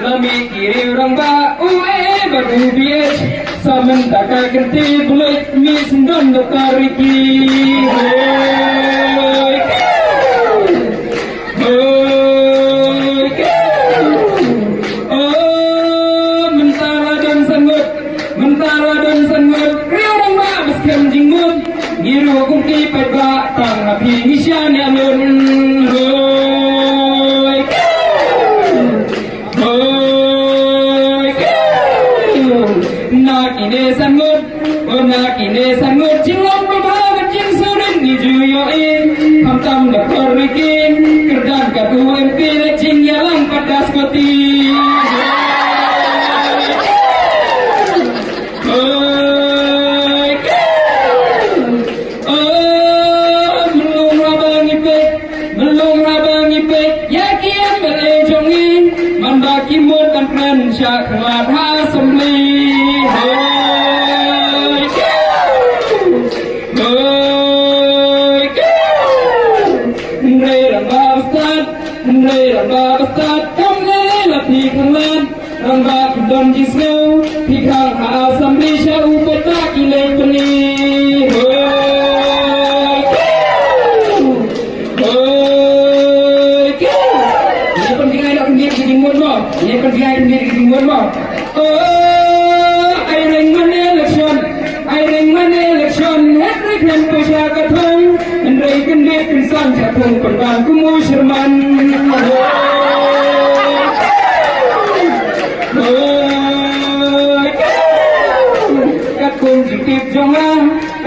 lami kiri orang ba ue baru bies samen taka kerti bulit mi sendon dokariki Giru kungki peba tang api nisyan alun hoi hoi na kine sangut cilok peba kecing surin dijuyo ham tam da korrikin kerdan katu MP lecing yalang padas koti Syak kelat hasumli hoi hoi Nre ramba bestad Kamle lapi kelat Ramba kudon jisnu Pikang hasumli syau peta kile peni hoi hoi Ini penting ada penting di timur mo Ini penting ada penting di timur mo Oh, I ring one election Henry Klen Pusha Katong And Reagan Dickinson Jatong Perban Kumu Sherman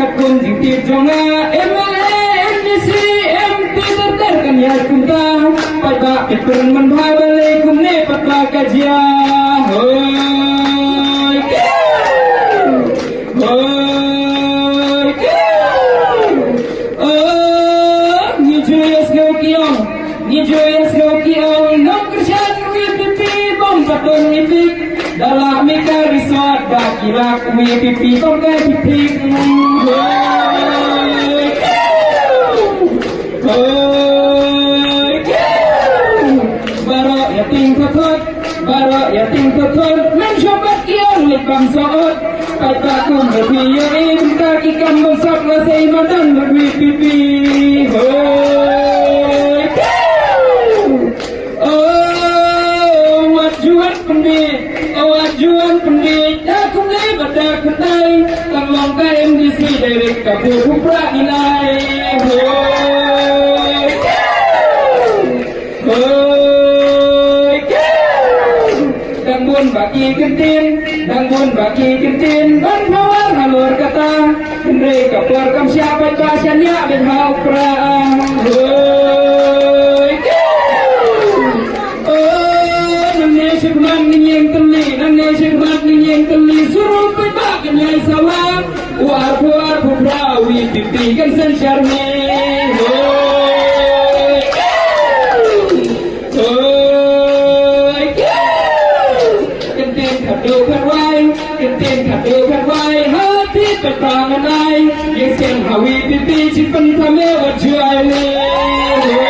Katkun jintip jonga MLA, MDC, MP terderkan ya kunta Pada keturunan menbhabale kumne patla kajia Hoi hoi Oh, ni joyous go kiong Nom kerjaan WPP bom patong ipik Dalam mika resort Dakila WPP bom kajipik Hoi Barok yatim kotor Mencobat kiong lipang soot Patakum berbiyain Kaki kambang sak lasai madan berwipipi Hoi Oh wajuan pendit Dakum lebat dakum tay Tolong KMDC dari kabur kupra nilai Hoi hoi Danggun baki kentin Ban pawang halur kata Henry kapur kam siapa bahasanya Ben hau perang Hoi Oh Nangnya syukman ninyeng teli Suruh pebak kenyai sawang War puprawi Pipi kan sen syarmi Kentin kado kerwai hati petangan ai yang sen hawi pipi cipen kame wajuai